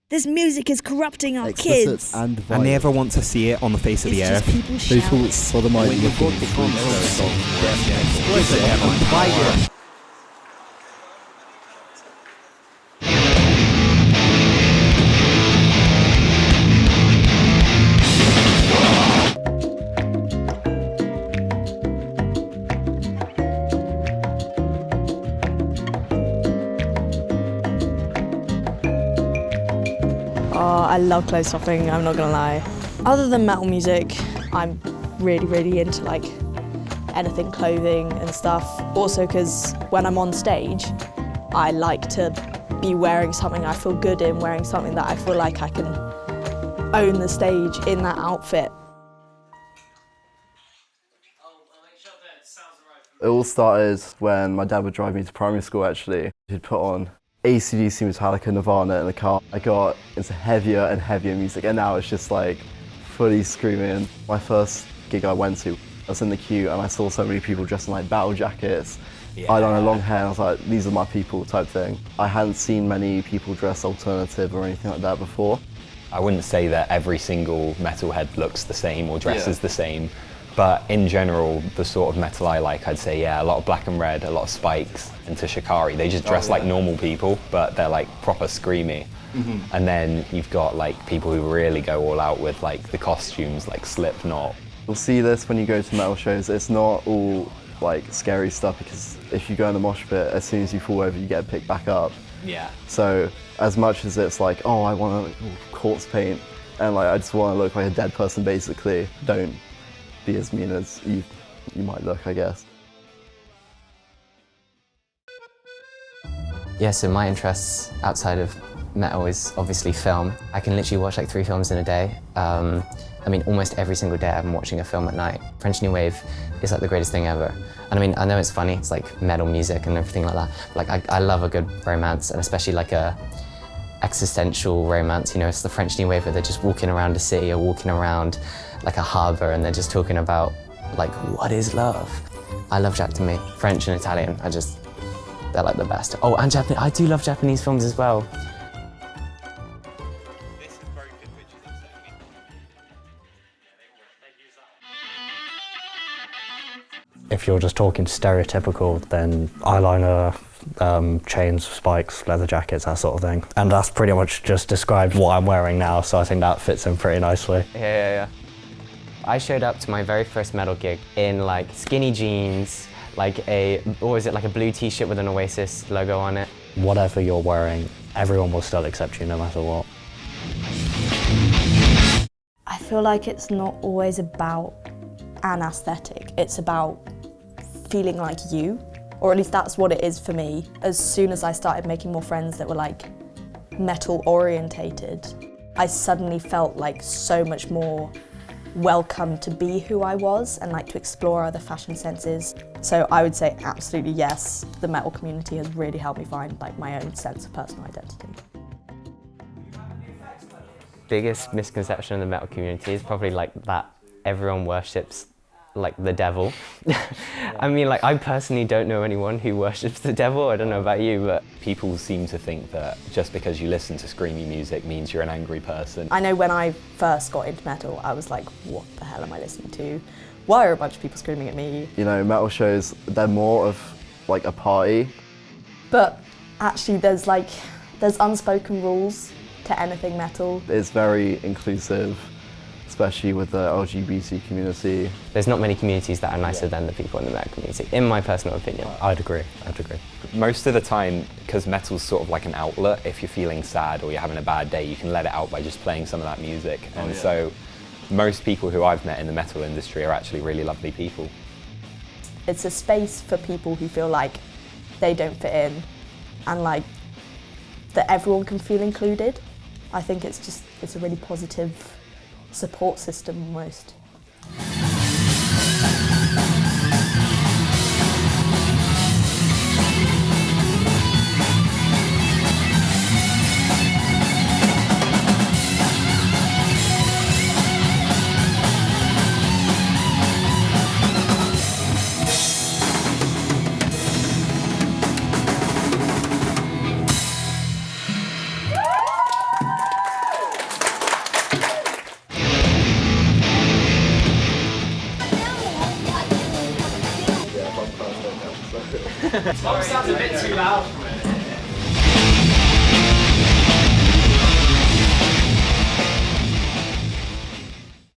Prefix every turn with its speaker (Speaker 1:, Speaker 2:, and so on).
Speaker 1: This music is corrupting our
Speaker 2: Explicit
Speaker 1: kids.
Speaker 2: and violent.
Speaker 3: And they ever want to see it on the face of the earth.
Speaker 1: People
Speaker 2: People sodomite
Speaker 3: When you've
Speaker 2: looking
Speaker 3: got the
Speaker 2: freaks.
Speaker 3: fire.
Speaker 1: I love clothes shopping, I'm not gonna lie. Other than metal music, I'm really into like anything clothing and stuff. Also because when I'm on stage, I like to be wearing something I feel good in, wearing something that I feel like I can own the stage in that outfit.
Speaker 4: It all started when my dad would drive me to primary school actually. He'd put on AC/DC, Metallica, Nirvana in the car. I got into heavier and heavier music and now it's just like fully screaming. My first gig I went to, I was in the queue and I saw so many people dressed in like battle jackets. I had on a long hair and I was like, these are my people type thing. I hadn't seen many people dress alternative or anything like that before.
Speaker 5: I wouldn't say that every single metalhead looks the same or dresses the same, but in general, the sort of metal I like, I'd say, a lot of black and red, a lot of spikes, and to Shikari. They just dress like normal people, but they're like proper screamy. And then you've got like people who really go all out with like the costumes, like Slipknot.
Speaker 4: You'll see this when you go to metal shows. It's not all like scary stuff because if you go in the mosh pit, as soon as you fall over, you get picked back up.
Speaker 5: Yeah.
Speaker 4: So as much as it's like, oh, I want to corpse paint, and like I just want to look like a dead person basically, don't be as mean as you might look, I guess.
Speaker 6: Yeah, so my interests outside of metal is obviously film. I can literally watch like 3 films in a day. I mean, almost every single day I'm watching a film at night. French New Wave is like the greatest thing ever. And I mean, I know it's funny, it's like metal music and everything like that. Like, I love a good romance, and especially like a existential romance. You know, it's the French New Wave where they're just walking around a city or walking around like a harbour and they're just talking about like, what is love? I love Japanese, French and Italian. They're like the best. Oh, and Japanese, I do love Japanese films as well.
Speaker 7: If you're just talking stereotypical, then eyeliner, chains, spikes, leather jackets, that sort of thing. And that's pretty much just described what I'm wearing now, so I think that fits in pretty nicely.
Speaker 6: Yeah. I showed up to my very first metal gig in like skinny jeans, like what was it, like a blue t-shirt with an Oasis logo on it.
Speaker 7: Whatever you're wearing, everyone will still accept you no matter what.
Speaker 1: I feel like it's not always about an aesthetic, it's about feeling like you, or at least that's what it is for me. As soon as I started making more friends that were like metal orientated, I suddenly felt like so much more welcome to be who I was and like to explore other fashion senses. So I would say absolutely yes, the metal community has really helped me find like my own sense of personal identity.
Speaker 6: Biggest misconception in the metal community is probably like that everyone worships like the devil. I mean, like, I personally don't know anyone who worships the devil. I don't know about you, but
Speaker 5: people seem to think that just because you listen to screamy music means you're an angry person.
Speaker 1: I know when I first got into metal, I was like, what the hell am I listening to? Why are a bunch of people screaming at me?
Speaker 4: You know, metal shows, they're more of like a party.
Speaker 1: But actually there's unspoken rules to anything metal.
Speaker 4: It's very inclusive, especially with the LGBT community.
Speaker 6: There's not many communities that are nicer than the people in the metal community, in my personal opinion.
Speaker 7: I'd agree.
Speaker 5: Most of the time, because metal's sort of like an outlet, if you're feeling sad or you're having a bad day, you can let it out by just playing some of that music. And so most people who I've met in the metal industry are actually really lovely people.
Speaker 1: It's a space for people who feel like they don't fit in and like that everyone can feel included. I think it's a really positive support system almost.
Speaker 2: Mum sounds a bit too loud.